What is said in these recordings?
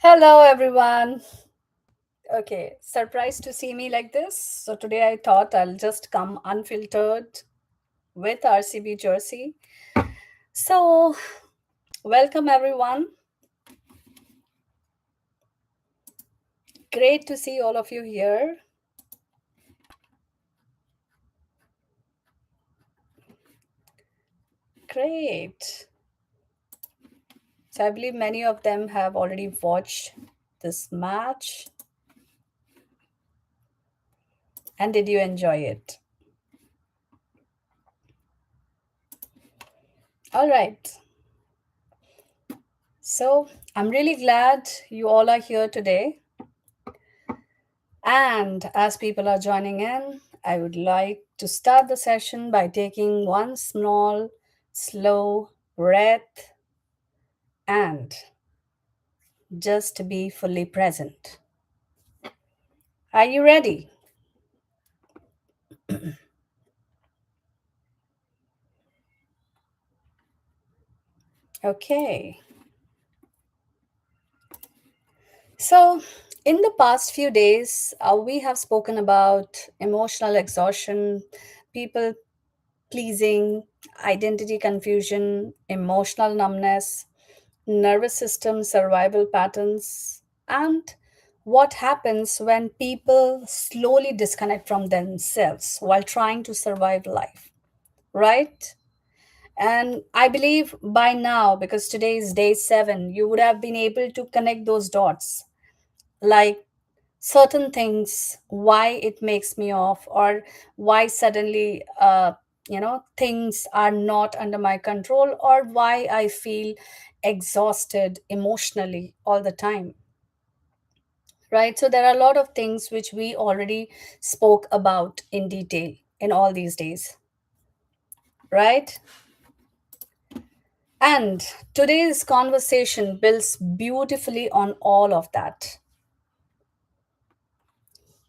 Hello, everyone. Okay, surprised to see me like this. So today I thought I'll just come unfiltered with RCB jersey. So, welcome everyone. Great to see all of you here. Great. So, I believe many of them have already watched this match. And did you enjoy it? All right. So, I'm really glad you all are here today. And as people are joining in, I would like to start the session by taking one small, slow breath and just be fully present. Are you ready? Okay. So, in the past few days, we have spoken about emotional exhaustion, people pleasing, identity confusion, emotional numbness, nervous system survival patterns, and what happens when people slowly disconnect from themselves while trying to survive life, right? And I believe by now, because today is day 7, you would have been able to connect those dots, like certain things, why it makes me off, or why suddenly things are not under my control, or why I feel exhausted emotionally all the time, right? So there are a lot of things which we already spoke about in detail in all these days, right? And today's conversation builds beautifully on all of that.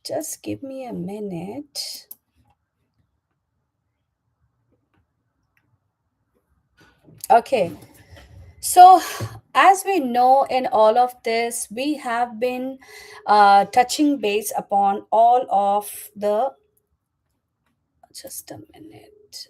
Just give me a minute. Okay. So, as we know, in all of this, we have been touching base upon all of the. Just a minute.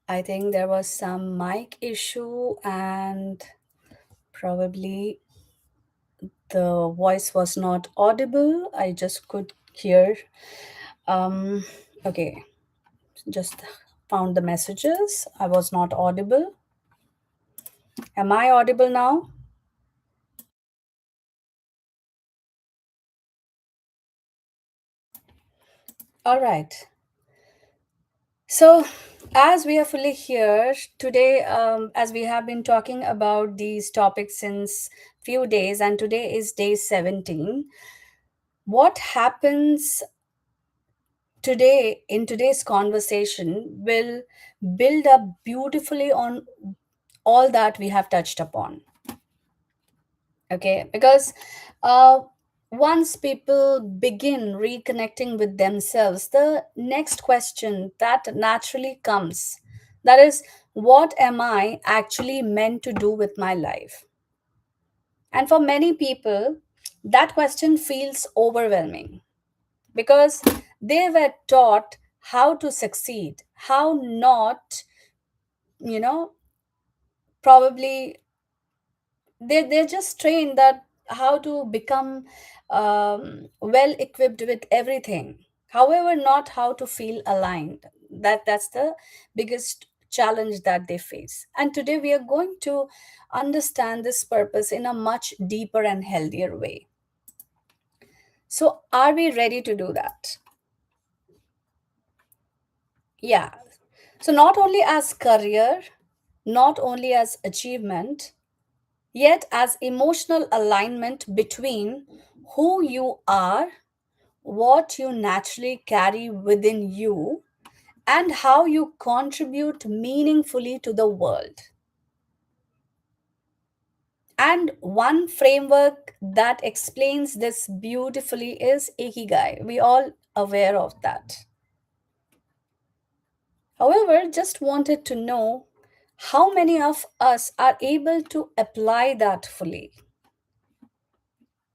I think there was some mic issue, and probably the voice was not audible. I just could hear. Um, okay, just found the messages. I was not audible. Am I audible now? All right. So, as we are fully here today, as we have been talking about these topics since few days, and today is day 17, what happens today in today's conversation will build up beautifully on all that we have touched upon. Okay, because uh, Once people begin reconnecting with themselves, the next question that naturally comes, that is, what am I actually meant to do with my life? And for many people, that question feels overwhelming because they were taught how to succeed, how not, you know, probably they're just trained that how to become well equipped with everything, however not how to feel aligned. That's the biggest challenge that they face, and today we are going to understand this purpose in a much deeper and healthier way. So are we ready to do that? Yeah. So not only as career, not only as achievement, yet as emotional alignment between who you are, what you naturally carry within you, and how you contribute meaningfully to the world. And one framework that explains this beautifully is Ikigai. We all aware of that. However, just wanted to know how many of us are able to apply that fully.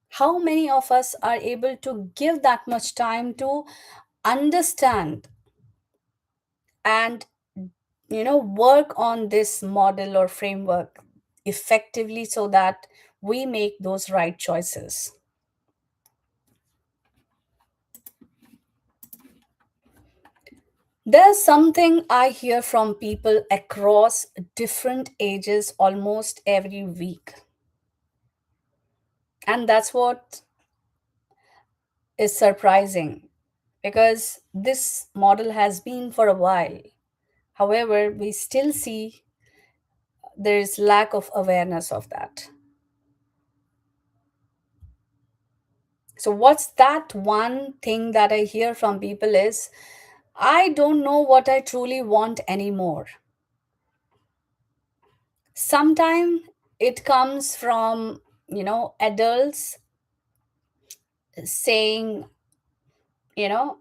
How many of us are able to give that much time to understand and work on this model or framework effectively so that we make those right choices? There's something I hear from people across different ages almost every week, and that's what is surprising because this model has been for a while. However, we still see there is lack of awareness of that. So what's that one thing that I hear from people is, I don't know what I truly want anymore. Sometimes it comes from adults saying, you know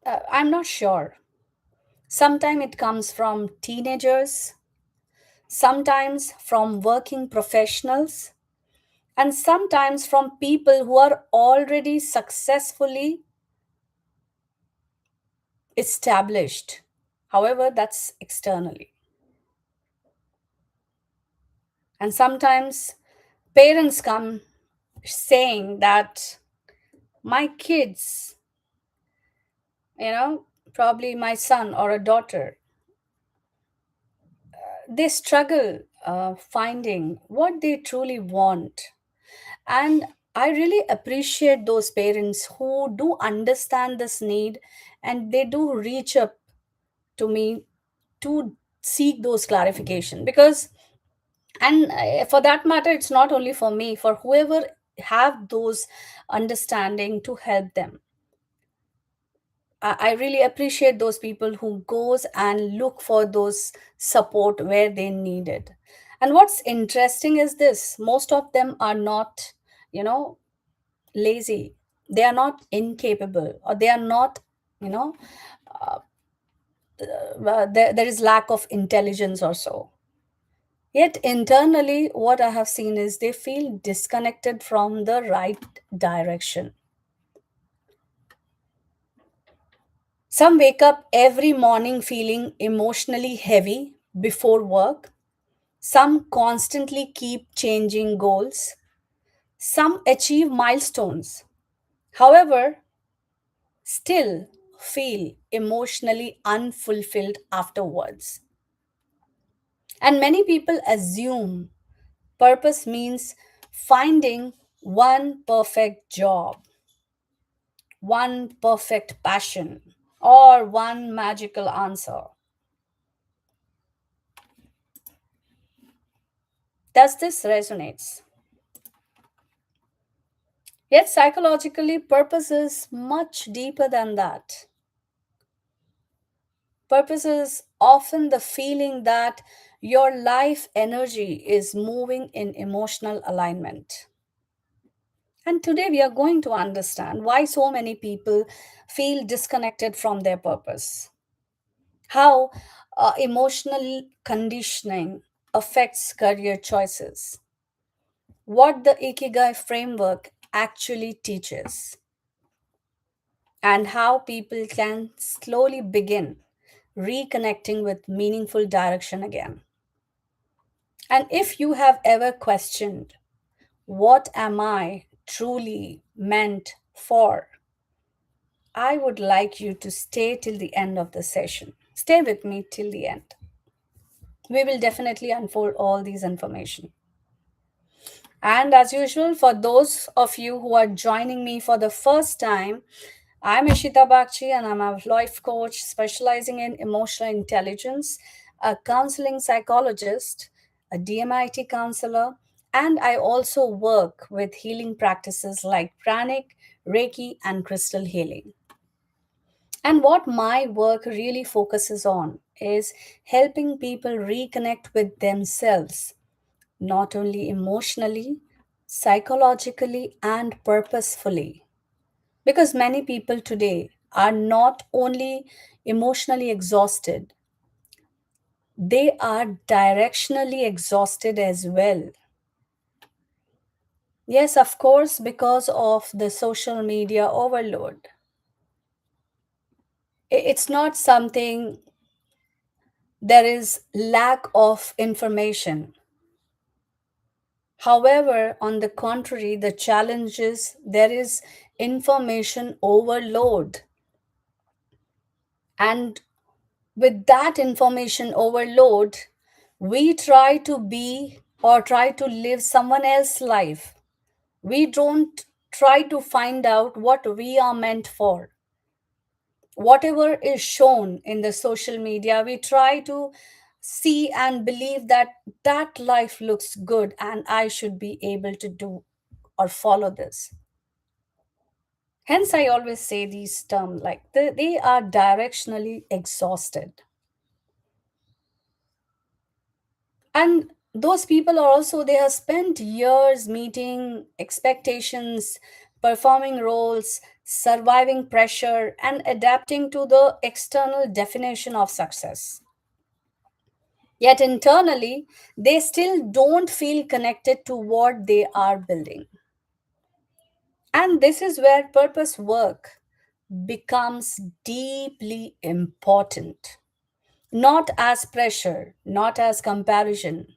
I'm not sure. Sometimes it comes from teenagers, sometimes from working professionals, and sometimes from people who are already successfully established. However, that's externally. And sometimes parents come saying that my kids, probably my son or a daughter, they struggle finding what they truly want. And I really appreciate those parents who do understand this need and they do reach up to me to seek those clarification, because and for that matter it's not only for me, for whoever have those understanding to help them. I really appreciate those people who goes and look for those support where they need it. And what's interesting is this: most of them are not, you know, lazy. They are not incapable, or they are not, you know, there is lack of intelligence or so. Yet internally, what I have seen is they feel disconnected from the right direction. Some wake up every morning feeling emotionally heavy before work. Some constantly keep changing goals. Some achieve milestones. However, still feel emotionally unfulfilled afterwards. And many people assume purpose means finding one perfect job, one perfect passion, or one magical answer. Does this resonates? Yet psychologically, purpose is much deeper than that. Purpose is often the feeling that your life energy is moving in emotional alignment. And today we are going to understand why so many people feel disconnected from their purpose, how emotional conditioning affects career choices, what the Ikigai framework actually teaches, and how people can slowly begin reconnecting with meaningful direction again. And if you have ever questioned, what am I truly meant for? I would like you to stay till the end of the session. Stay with me till the end. We will definitely unfold all these information. And as usual, for those of you who are joining me for the first time, I'm Ishita Bakchi and I'm a life coach specializing in emotional intelligence, a counseling psychologist, a DMIT counselor, and I also work with healing practices like pranic, Reiki, and crystal healing. And what my work really focuses on is helping people reconnect with themselves, not only emotionally, psychologically, and purposefully. Because many people today are not only emotionally exhausted, they are directionally exhausted as well. Yes, of course, because of the social media overload. It's not something, there is lack of information. However, on the contrary, the challenge is there is information overload. And with that information overload, we try to be or try to live someone else's life. We don't try to find out what we are meant for. Whatever is shown in the social media, we try to see and believe that that life looks good and I should be able to do or follow this. Hence, I always say these terms like they are directionally exhausted. And those people are also, they have spent years meeting expectations, performing roles, surviving pressure, and adapting to the external definition of success. Yet internally, they still don't feel connected to what they are building. And this is where purpose work becomes deeply important. Not as pressure, not as comparison,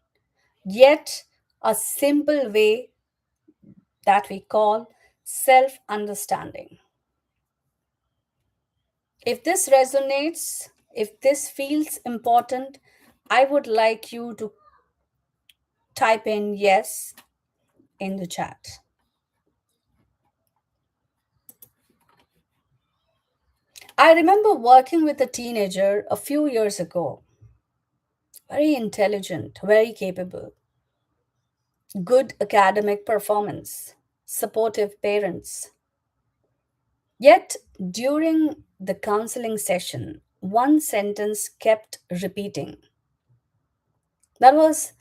yet a simple way that we call self understanding. If this resonates, if this feels important, I would like you to type in yes in the chat. I remember working with a teenager a few years ago, very intelligent, very capable, good academic performance, supportive parents. Yet, during the counseling session, one sentence kept repeating. That was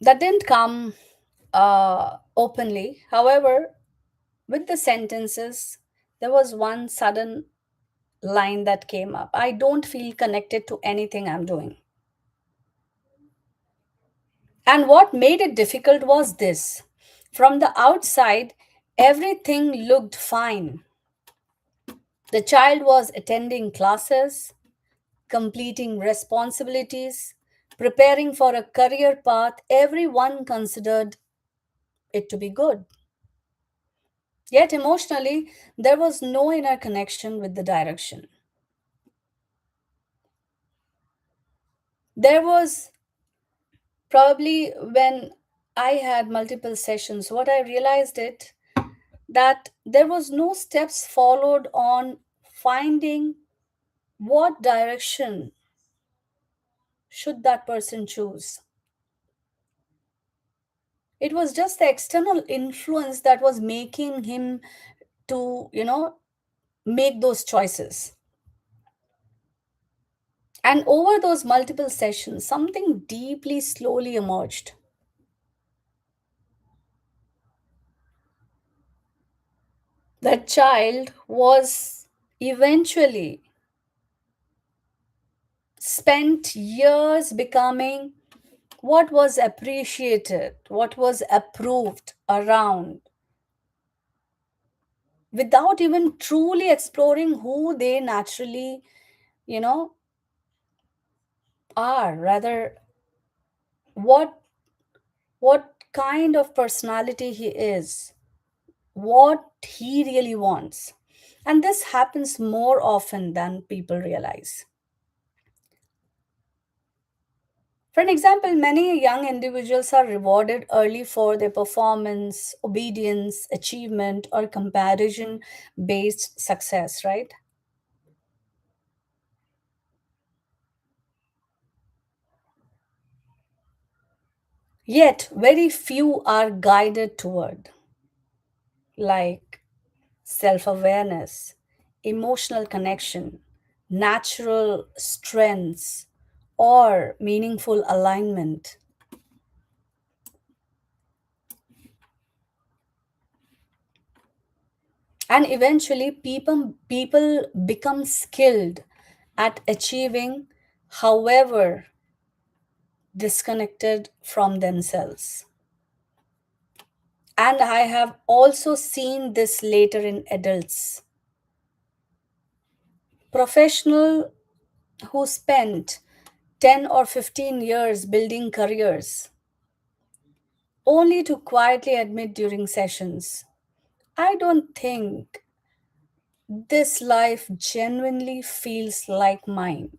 that didn't come openly. However, with the sentences, there was one sudden line that came up. I don't feel connected to anything I'm doing. And what made it difficult was this. From the outside, everything looked fine. The child was attending classes, completing responsibilities, preparing for a career path everyone considered it to be good. Yet emotionally, there was no inner connection with the direction. There was probably when I had multiple sessions, what I realized it that there was no steps followed on finding what direction should that person choose. It was just the external influence that was making him to, make those choices. And over those multiple sessions, something deeply slowly emerged. That child was eventually spent years becoming what was appreciated, what was approved around, without even truly exploring who they naturally, you know, are. Rather, what what kind of personality he is, what he really wants. And this happens more often than people realize. For an example, many young individuals are rewarded early for their performance, obedience, achievement, or comparison based success, right? Yet, very few are guided toward, like self awareness, emotional connection, natural strengths, or meaningful alignment. And eventually, people become skilled at achieving, however, disconnected from themselves. And I have also seen this later in adults. Professional who spent 10 or 15 years building careers, only to quietly admit during sessions, I don't think this life genuinely feels like mine.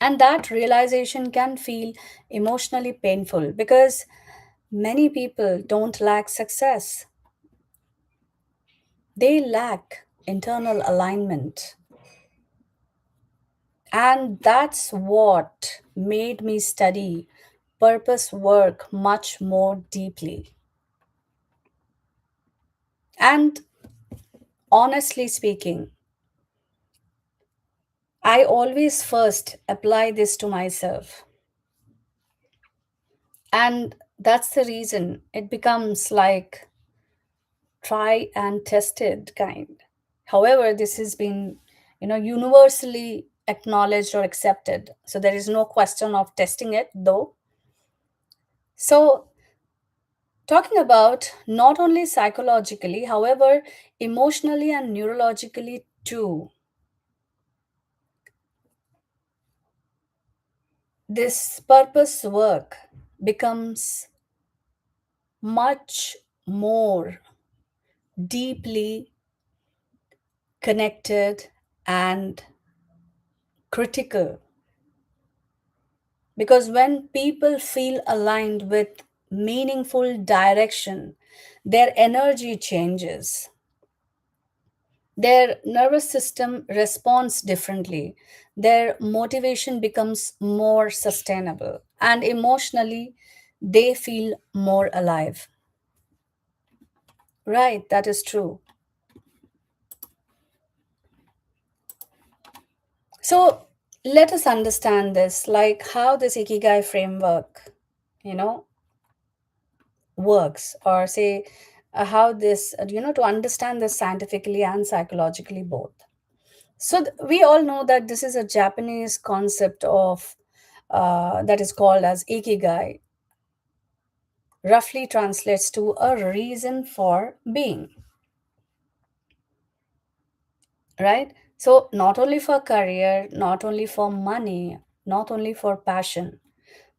And that realization can feel emotionally painful because many people don't lack success, they lack internal alignment. And that's what made me study purpose work much more deeply. And honestly speaking, I always first apply this to myself. And that's the reason it becomes like try and tested kind. However, this has been, universally acknowledged or accepted. So there is no question of testing it though. So talking about not only psychologically, however, emotionally and neurologically too, this purpose work becomes much more deeply connected and critical, because when people feel aligned with meaningful direction, their energy changes, their nervous system responds differently, their motivation becomes more sustainable, and emotionally, they feel more alive. Right, that is true. So let us understand this, like how this Ikigai framework, you know, works, or say how this, to understand this scientifically and psychologically both. So we all know that this is a Japanese concept of that is called as Ikigai, roughly translates to a reason for being, right? So not only for career, not only for money, not only for passion,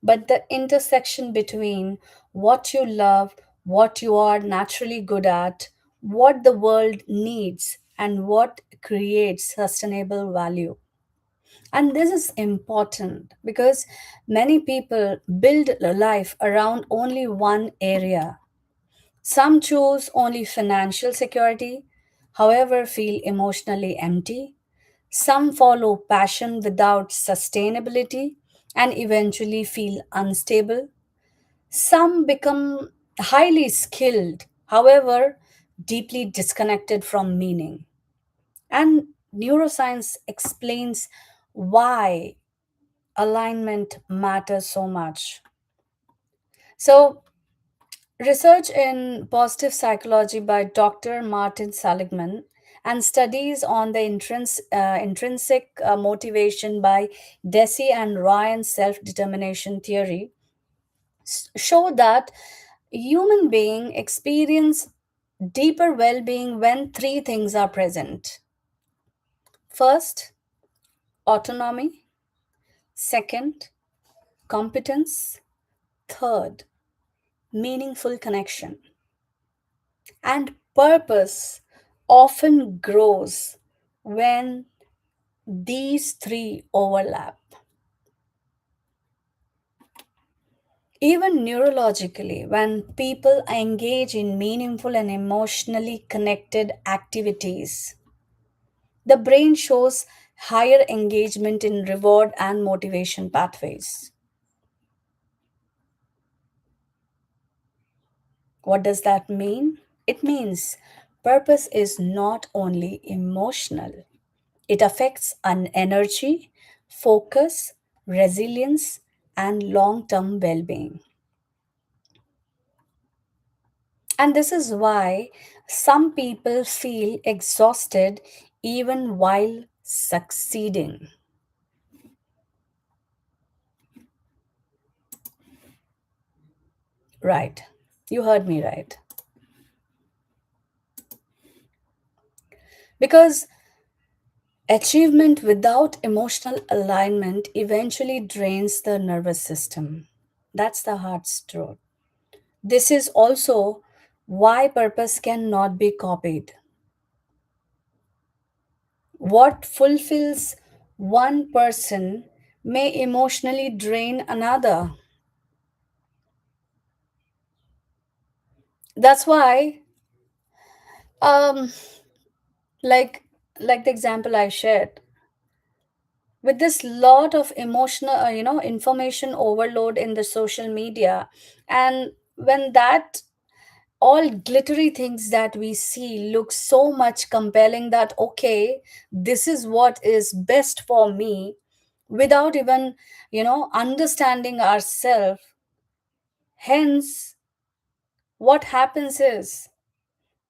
but the intersection between what you love, what you are naturally good at, what the world needs, and what creates sustainable value. And this is important because many people build a life around only one area. Some choose only financial security, however, feel emotionally empty. Some follow passion without sustainability and eventually feel unstable. Some become highly skilled, however, deeply disconnected from meaning. And neuroscience explains why alignment matters so much. So, Research in positive psychology by Dr. Martin Seligman and studies on the intrinsic motivation by Deci and Ryan's self determination theory show that human beings experience deeper well being when three things are present. First, autonomy. Second, competence. Third, meaningful connection. And purpose often grows when these three overlap. Even neurologically, when people engage in meaningful and emotionally connected activities, the brain shows higher engagement in reward and motivation pathways. What does that mean? It means purpose is not only emotional, it affects an energy, focus, resilience, and long term well being. And this is why some people feel exhausted even while succeeding. Right. You heard me right. Because achievement without emotional alignment eventually drains the nervous system. That's the heart's truth. This is also why purpose cannot be copied. What fulfills one person may emotionally drain another. That's why, um, like like the example I shared, with this lot of emotional, information overload in the social media, and when that all glittery things that we see look so much compelling that okay, this is what is best for me, without even understanding ourselves. Hence, what happens is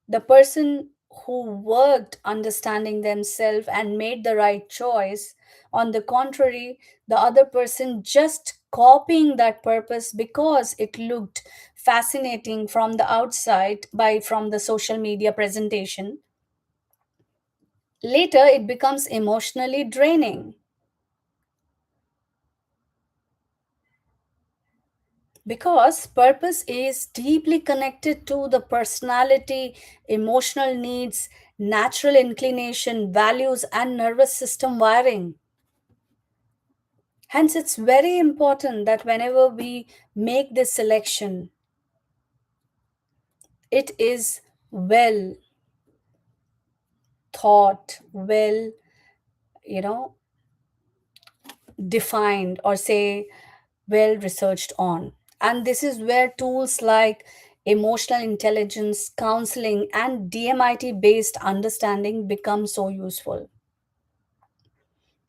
the person who worked understanding themselves and made the right choice, on the contrary, the other person just copying that purpose because it looked fascinating from the outside by from the social media presentation, later it becomes emotionally draining. Because purpose is deeply connected to the personality, emotional needs, natural inclination, values, and nervous system wiring. Hence, it's very important that whenever we make this selection, it is well thought, well, you know, defined, or say well researched on. And this is where tools like emotional intelligence, counseling, and DMIT based understanding become so useful.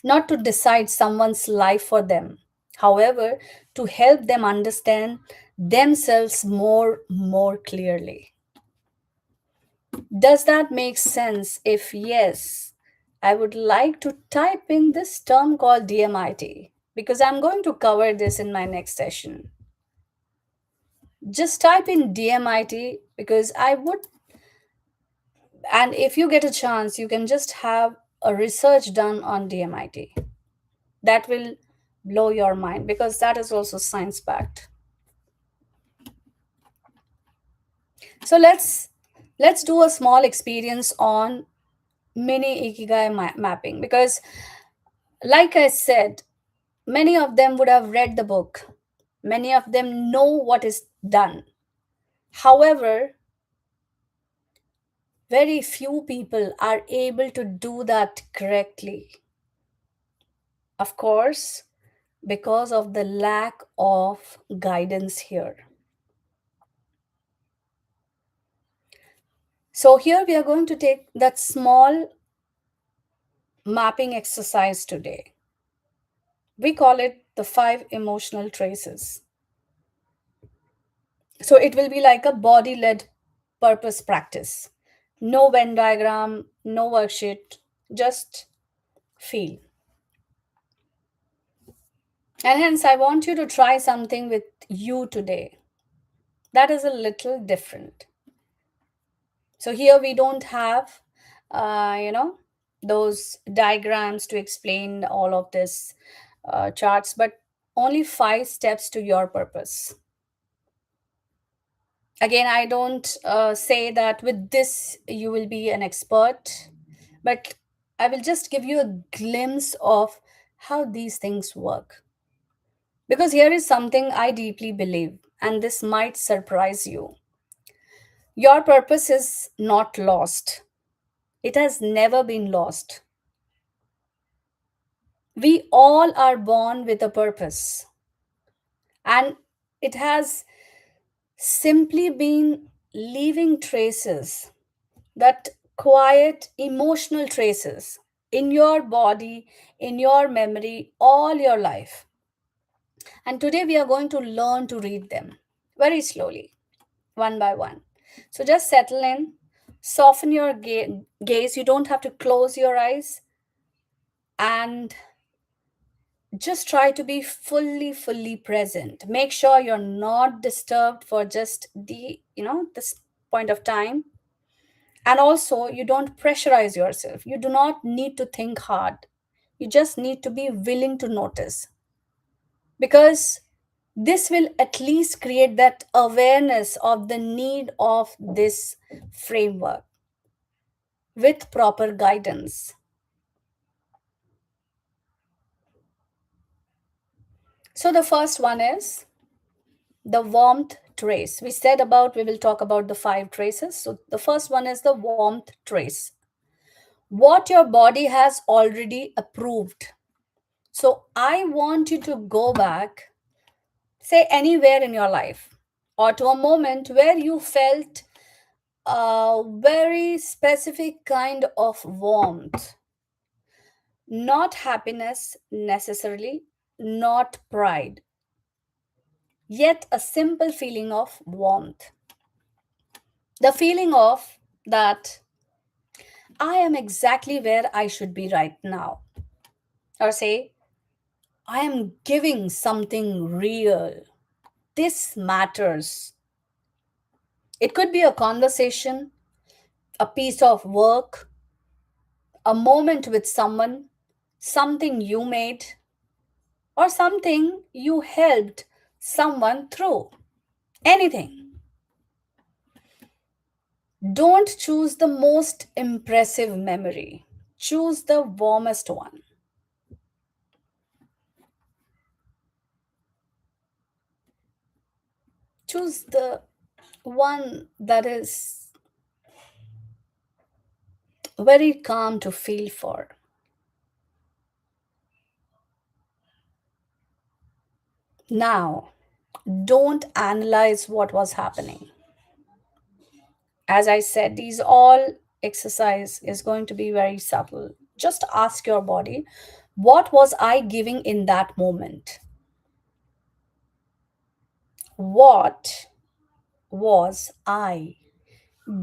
Not to decide someone's life for them, however, to help them understand themselves more clearly. Does that make sense? If yes, I would like to type in this term called DMIT because I'm going to cover this in my next session. Just type in DMIT because I would, and if you get a chance, you can just have a research done on DMIT. That will blow your mind because that is also science backed. So let's do a small experience on mini ikigai mapping because like I said, many of them would have read the book. Many of them know what is done. However, very few people are able to do that correctly. Of course, because of the lack of guidance here. So, here we are going to take that small mapping exercise today. We call it the five emotional traces. So it will be like a body led purpose practice. No Venn diagram, no worksheet, just feel. And hence, I want you to try something with you today that is a little different. So here we don't have, you know, those diagrams to explain all of this charts, but only 5 steps to your purpose. Again, I don't say that with this you will be an expert, but I will just give you a glimpse of how these things work. Because here is something I deeply believe, and this might surprise you. Your purpose is not lost, it has never been lost. We all are born with a purpose, and it has simply been leaving traces, that quiet emotional traces in your body, in your memory, all your life. And today we are going to learn to read them very slowly, one by one. So just settle in, soften your gaze. You don't have to close your eyes, and just try to be fully present. Make sure you're not disturbed for just this point of time. And also, you don't pressurize yourself. You do not need to think hard. You just need to be willing to notice, because this will at least create that awareness of the need of this framework with proper guidance. So the first one is the warmth trace. We said about we will talk about the 5 traces. So the first one is the warmth trace. What your body has already approved. So I want you to go back, say anywhere in your life, or to a moment where you felt a very specific kind of warmth. Not happiness necessarily, not pride, yet a simple feeling of warmth. The feeling of that I am exactly where I should be right now. Or say, I am giving something real. This matters. It could be a conversation, a piece of work, a moment with someone, something you made, or something you helped someone through. Anything. Don't choose the most impressive memory, choose the warmest one. Choose the one that is very calm to feel for. Now, don't analyze what was happening. As I said, these all exercise is going to be very subtle. Just ask your body, what was I giving in that moment? What was I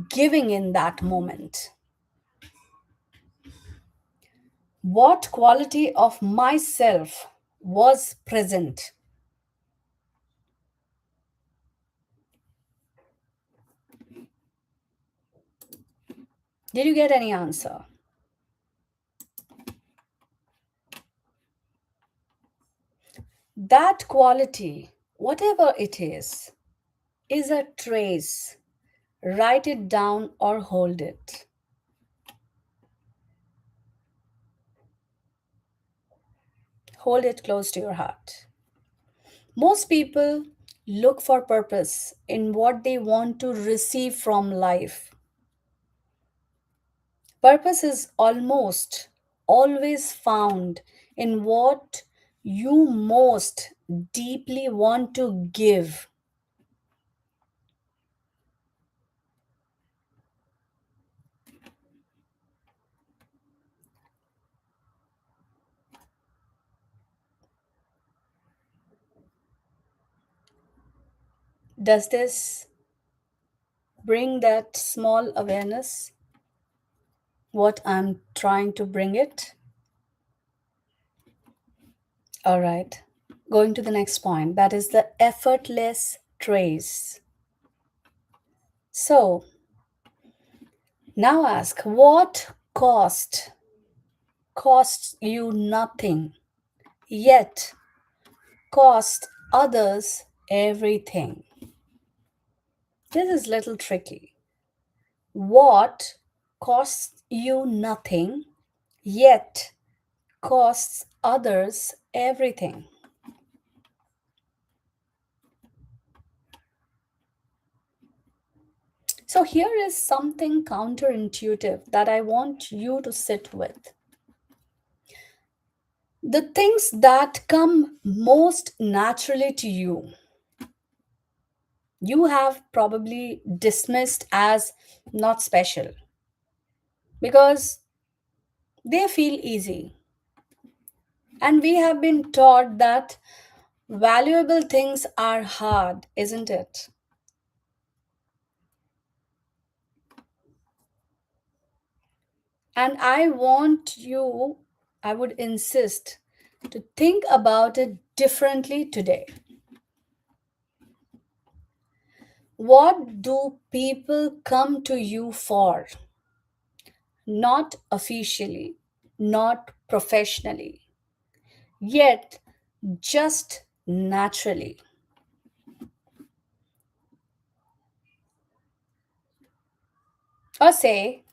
giving in that moment? What quality of myself was present? Did you get any answer? That quality, whatever it is a trace. Write it down or hold it. Hold it close to your heart. Most people look for purpose in what they want to receive from life. Purpose is almost always found in what you most deeply want to give. Does this bring that small awareness? What I'm trying to bring it? All right. Going to the next point, that is the effortless trace. So now ask, what costs you nothing, yet cost others everything? This is little tricky. What costs you nothing, yet costs others everything? So here is something counterintuitive that I want you to sit with. The things that come most naturally to you have probably dismissed as not special because they feel easy. And we have been taught that valuable things are hard, isn't it? And I would insist to think about it differently today. What do people come to you for? Not officially, not professionally, yet just naturally. Or say,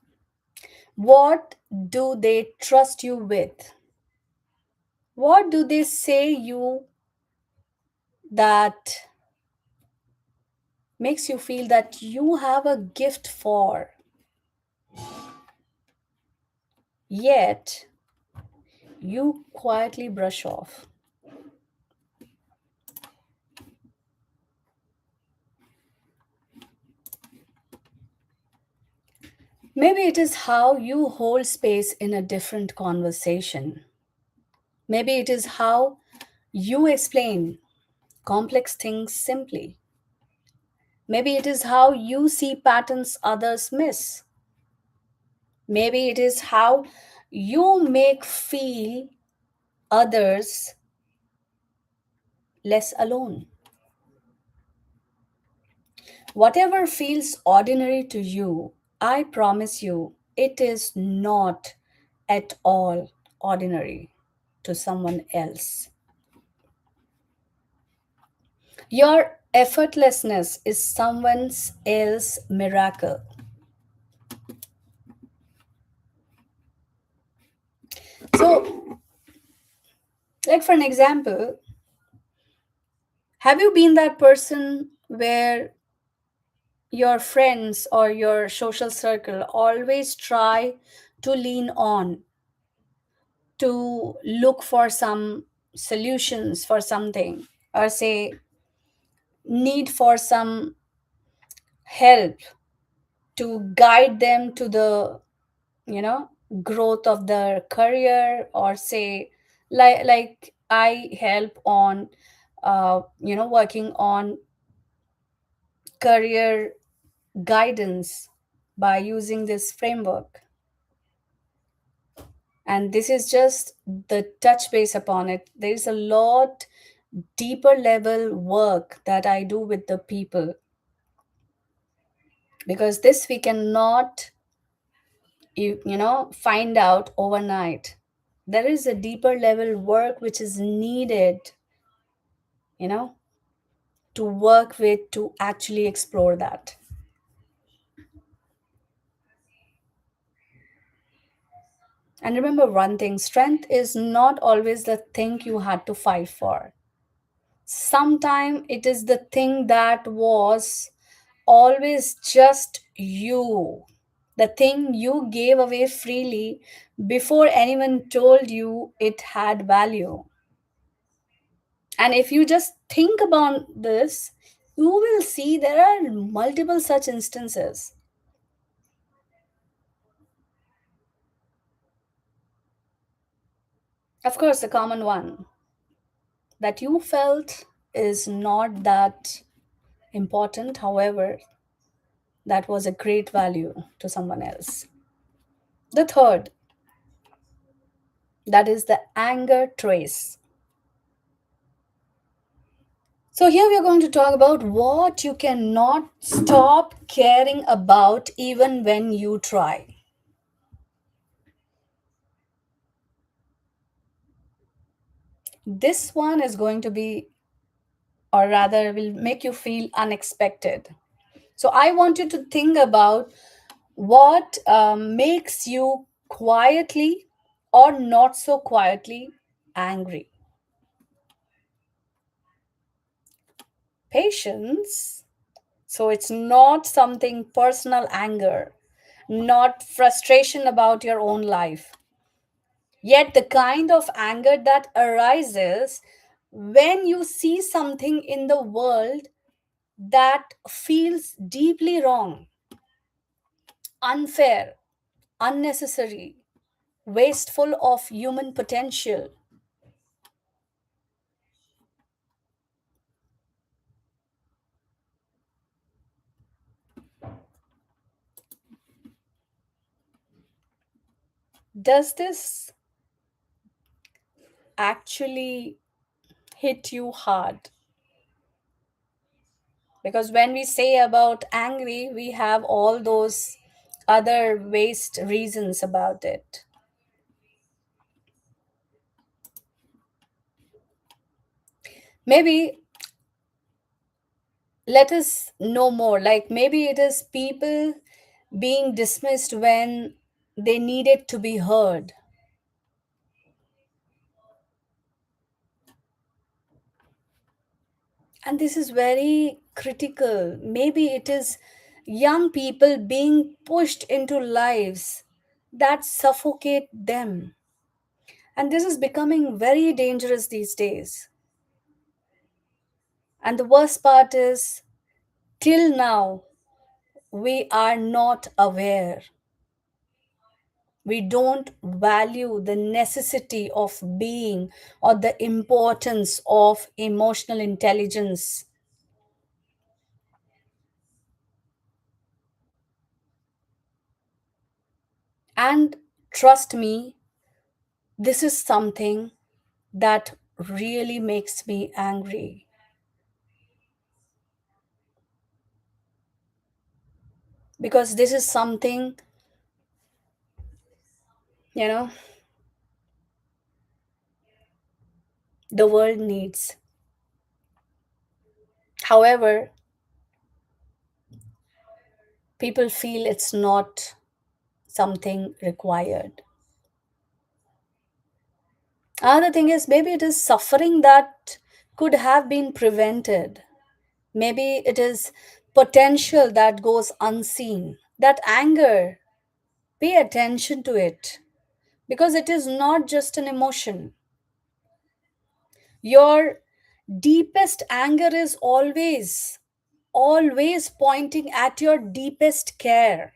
what do they trust you with? What do they say you that makes you feel that you have a gift for, yet you quietly brush off? Maybe it is how you hold space in a different conversation. Maybe it is how you explain complex things simply. Maybe it is how you see patterns others miss. Maybe it is how you make feel others less alone. Whatever feels ordinary to you, I promise you, it is not at all ordinary to someone else. Your effortlessness is someone else's miracle. So, like for an example, have you been that person where your friends or your social circle always try to lean on to look for some solutions for something, or say need for some help to guide them to the you know growth of their career, or say like I help on working on career guidance by using this framework. And this is just the touch base upon it. There is a lot deeper level work that I do with the people, because this we cannot find out overnight. There is a deeper level work which is needed, you know to work with, to actually explore that. And remember one thing, strength is not always the thing you had to fight for. Sometimes it is the thing that was always just you, the thing you gave away freely before anyone told you it had value. And if you just think about this, you will see there are multiple such instances. Of course, the common one that you felt is not that important, however, that was a great value to someone else. The third, that is the anger trace. So, here we are going to talk about what you cannot stop caring about even when you try. This one is going to be, or rather, will make you feel unexpected. So, I want you to think about what makes you quietly or not so quietly angry. Patience. So, it's not something personal anger, not frustration about your own life. Yet, the kind of anger that arises when you see something in the world that feels deeply wrong, unfair, unnecessary, wasteful of human potential. Does this actually hit you hard? Because when we say about angry, we have all those other waste reasons about it. Maybe let us know more. Like maybe it is people being dismissed when they needed to be heard. And this is very critical. Maybe it is young people being pushed into lives that suffocate them. And this is becoming very dangerous these days. And the worst part is, till now, we are not aware. We don't value the necessity of being or the importance of emotional intelligence. And trust me, this is something that really makes me angry, because this is something, you know, the world needs. However, people feel it's not something required. Another thing is, maybe it is suffering that could have been prevented. Maybe it is potential that goes unseen. That anger, pay attention to it, because it is not just an emotion. Your deepest anger is always pointing at your deepest care.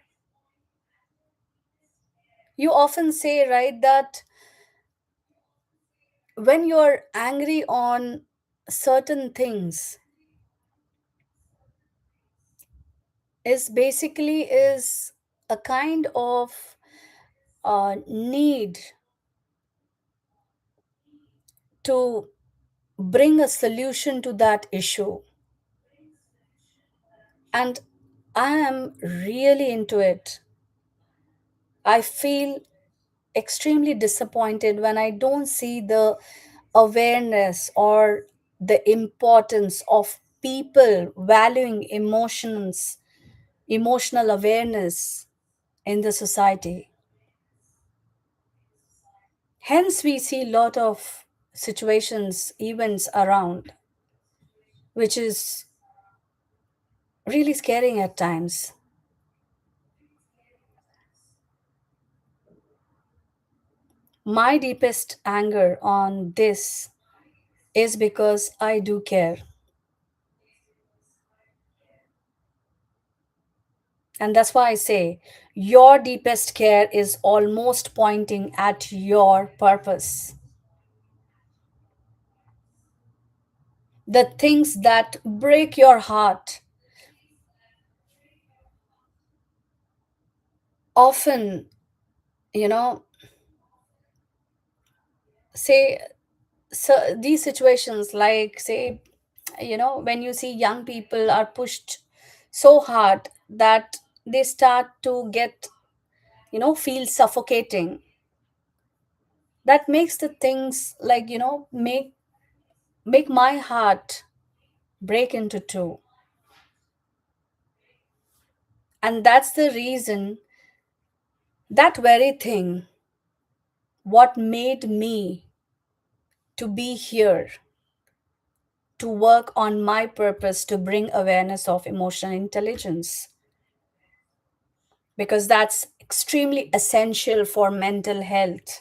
You often say, right, that when you're angry on certain things, is basically is a kind of need to bring a solution to that issue. And I am really into it. I feel extremely disappointed when I don't see the awareness or the importance of people valuing emotional awareness in the society. Hence, we see a lot of situations, events around, which is really scaring at times. My deepest anger on this is because I do care. And that's why I say your deepest care is almost pointing at your purpose. The things that break your heart, often, you know, say, so these situations, like, say, when you see young people are pushed so hard that they start to get, feel suffocating, that makes the things, like, make my heart break into two. And that's the reason, that very thing, what made me to be here, to work on my purpose, to bring awareness of emotional intelligence, because that's extremely essential for mental health.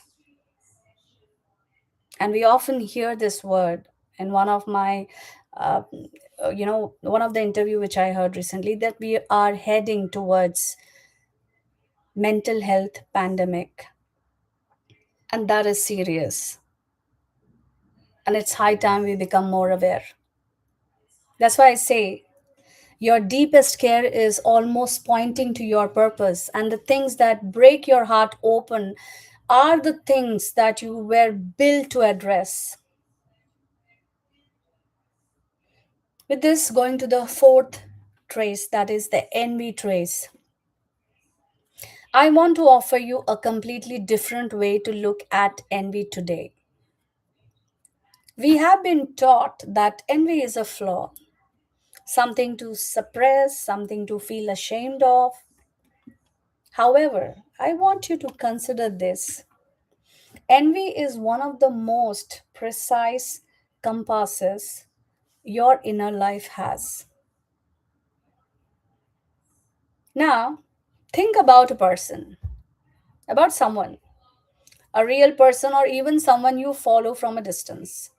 And we often hear this word in one of my uh, one of the interview which I heard recently, that we are heading towards mental health pandemic, and that is serious, and it's high time we become more aware. That's why I say, your deepest care is almost pointing to your purpose, and the things that break your heart open are the things that you were built to address. With this, going to the fourth trace, that is the envy trace, I want to offer you a completely different way to look at envy today. We have been taught that envy is a flaw, something to suppress, something to feel ashamed of. However, I want you to consider this: envy is one of the most precise compasses your inner life has. Now, think about a person, about someone, a real person, or even someone you follow from a distance,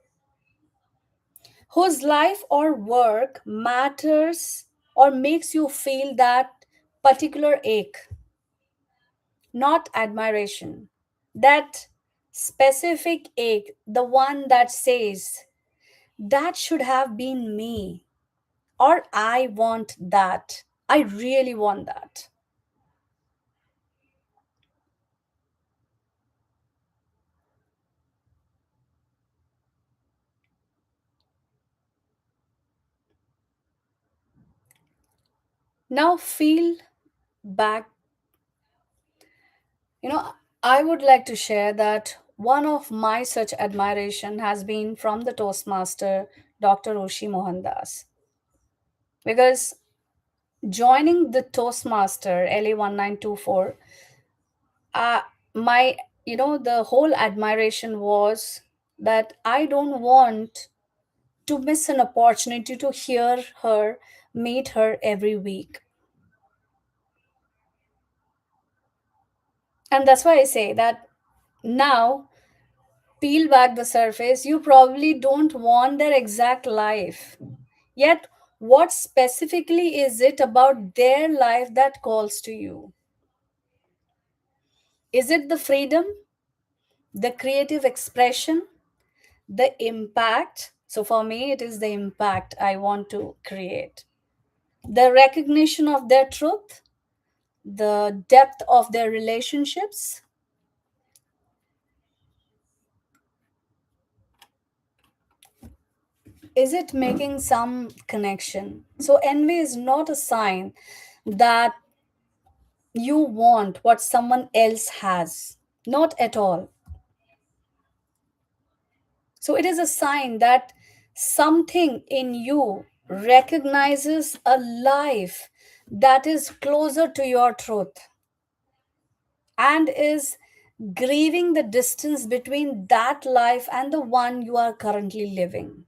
whose life or work matters or makes you feel that particular ache, not admiration. That specific ache, the one that says, that should have been me, or I want that. I really want that. Now feel back. You know, I would like to share that one of my such admiration has been from the Toastmaster, Dr. Oshi Mohandas. Because joining the Toastmaster LA1924, uh, my, the whole admiration was that I don't want to miss an opportunity to hear her, meet her every week. And that's why I say that now, peel back the surface, you probably don't want their exact life. Yet, what specifically is it about their life that calls to you? Is it the freedom, the creative expression, the impact? So, for me, it is the impact I want to create. The recognition of their truth, the depth of their relationships. Is it making some connection? So, envy is not a sign that you want what someone else has. Not at all. So, it is a sign that something in you recognizes a life that is closer to your truth and is grieving the distance between that life and the one you are currently living.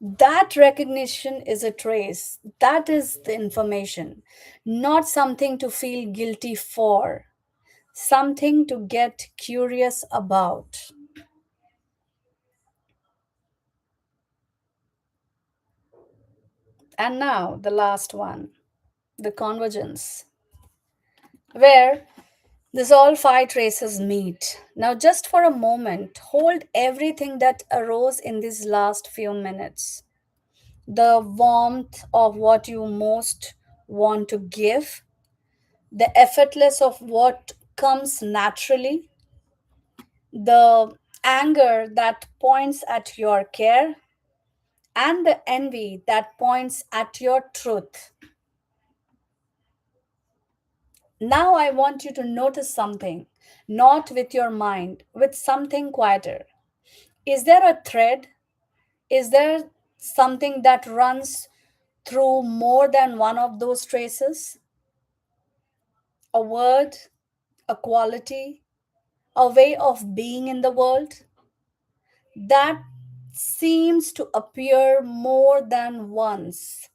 That recognition is a trace. That is the information, not something to feel guilty for, something to get curious about. And now, the last one, the convergence, where this all five traces meet. Now, just for a moment, hold everything that arose in these last few minutes: the warmth of what you most want to give, the effortless of what comes naturally, the anger that points at your care, and the envy that points at your truth. Now I want you to notice something, not with your mind, with something quieter. Is there a thread? Is there something that runs through more than one of those traces? A word, a quality, a way of being in the world that seems to appear more than once.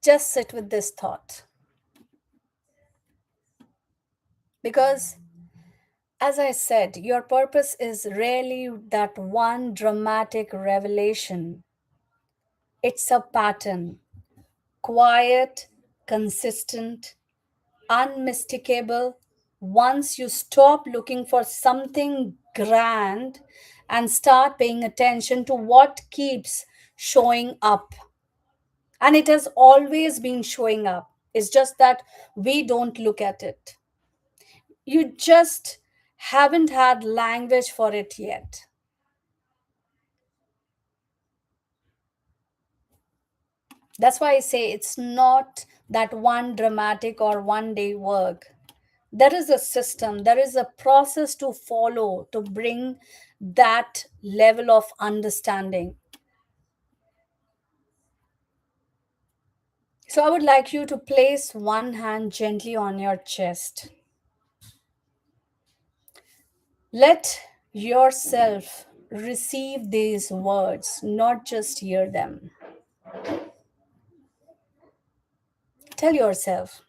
Just sit with this thought. Because, as I said, your purpose is really that one dramatic revelation. It's a pattern, quiet, consistent, unmistakable. Once you stop looking for something grand and start paying attention to what keeps showing up. And it has always been showing up. It's just that we don't look at it. You just haven't had language for it yet. That's why I say it's not that one dramatic or one day work. There is a system, there is a process to follow to bring that level of understanding. So I would like you to place one hand gently on your chest. Let yourself receive these words, not just hear them. Tell yourself,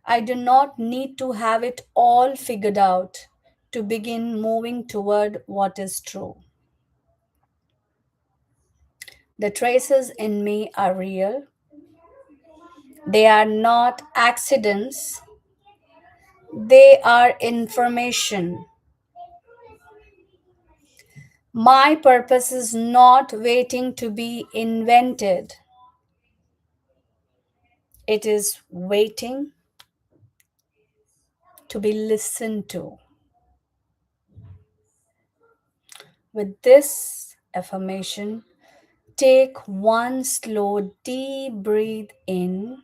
I do not need to have it all figured out to begin moving toward what is true. The traces in me are real. They are not accidents, they are information. My purpose is not waiting to be invented, it is waiting to be listened to. With this affirmation, take one slow, deep breath in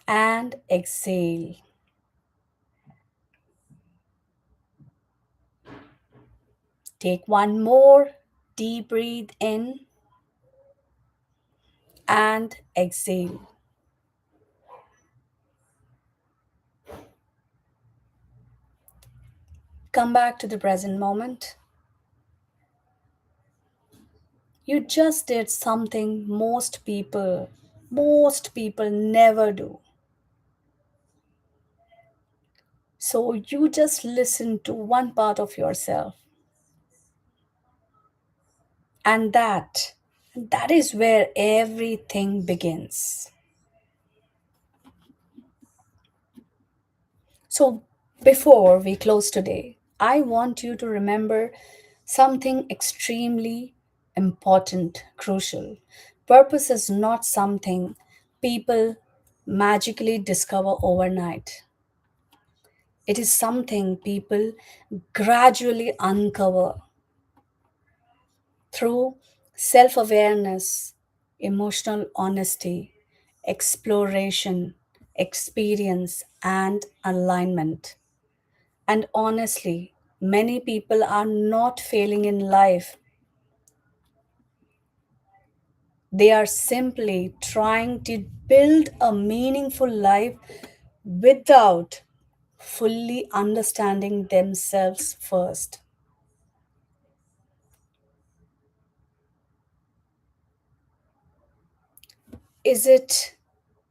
and exhale. Take one more deep breath in and exhale. Come back to the present moment. You just did something most people never do. So you just listen to one part of yourself. And that is where everything begins. So before we close today, I want you to remember something extremely important, crucial. Purpose is not something people magically discover overnight. It is something people gradually uncover through self awareness, emotional honesty, exploration, experience, and alignment. And honestly, many people are not failing in life, they are simply trying to build a meaningful life without fully understanding themselves first. Is it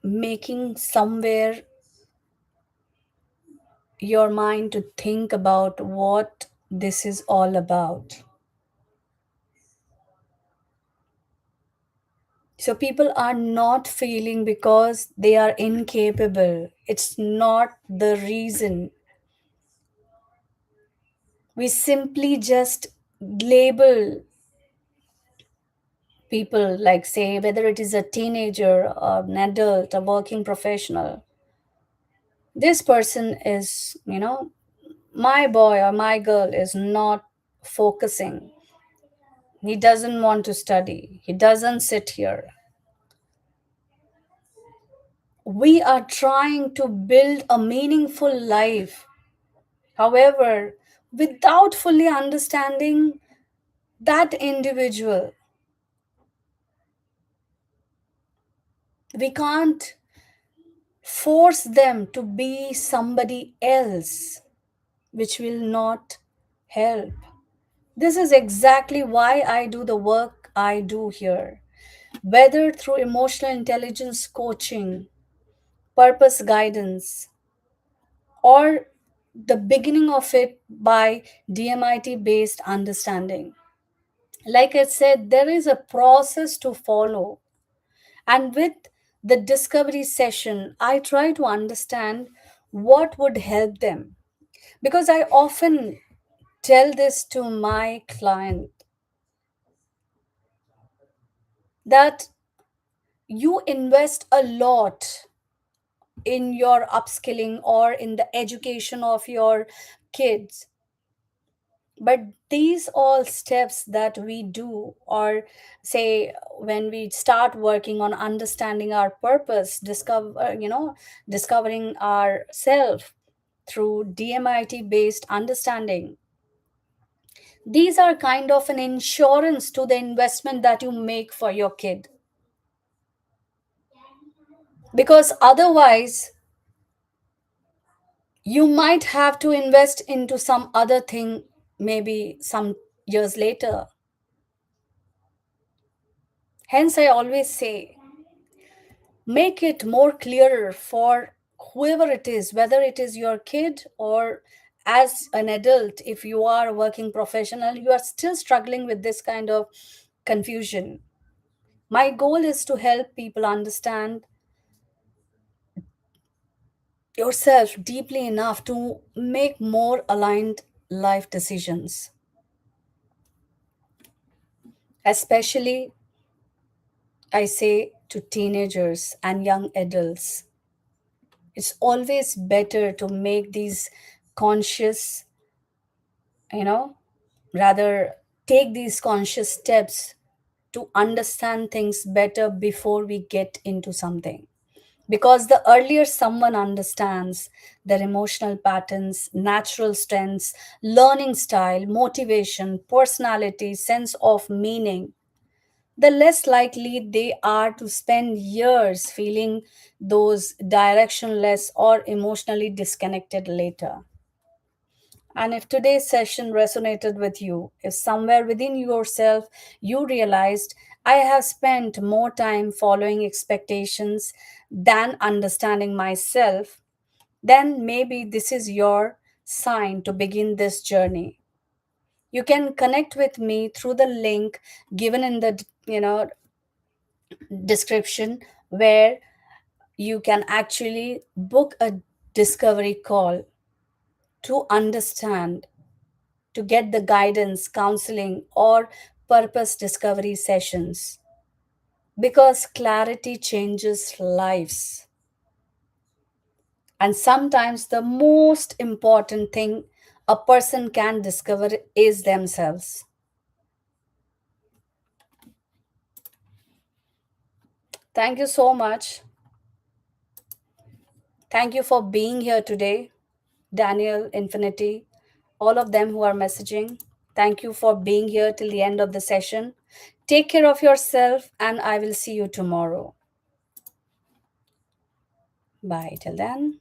making somewhere your mind to think about what this is all about? So people are not feeling because they are incapable. It's not the reason. We simply just label people, like, say, whether it is a teenager, or an adult, a working professional. This person is, my boy or my girl is not focusing. He doesn't want to study. He doesn't sit here. We are trying to build a meaningful life. However, without fully understanding that individual, we can't force them to be somebody else, which will not help. This is exactly why I do the work I do here. Whether through emotional intelligence coaching, purpose guidance, or the beginning of it by DMIT based understanding. Like I said, there is a process to follow. And with the discovery session, I try to understand what would help them. Because I often tell this to my client that you invest a lot in your upskilling or in the education of your kids, but these all steps that we do, or say when we start working on understanding our purpose, discovering ourself through DMIT based understanding, these are kind of an insurance to the investment that you make for your kid. Because otherwise, you might have to invest into some other thing maybe some years later. Hence, I always say, make it more clearer for whoever it is, whether it is your kid or as an adult. If you are a working professional, you are still struggling with this kind of confusion. My goal is to help people understand yourself deeply enough to make more aligned life decisions, especially, I say, to teenagers and young adults. It's always better to make these conscious, you know, rather take these conscious steps to understand things better before we get into something. Because the earlier someone understands their emotional patterns, natural strengths, learning style, motivation, personality, sense of meaning, the less likely they are to spend years feeling those directionless or emotionally disconnected later. And if today's session resonated with you, if somewhere within yourself you realized, I have spent more time following expectations than understanding myself, then maybe this is your sign to begin this journey. You can connect with me through the link given in the description, where you can actually book a discovery call to understand, to get the guidance, counseling, or purpose discovery sessions. Because clarity changes lives. And sometimes the most important thing a person can discover is themselves. Thank you so much. Thank you for being here today, Daniel, Infinity, all of them who are messaging. Thank you for being here till the end of the session. Take care of yourself, and I will see you tomorrow. Bye till then.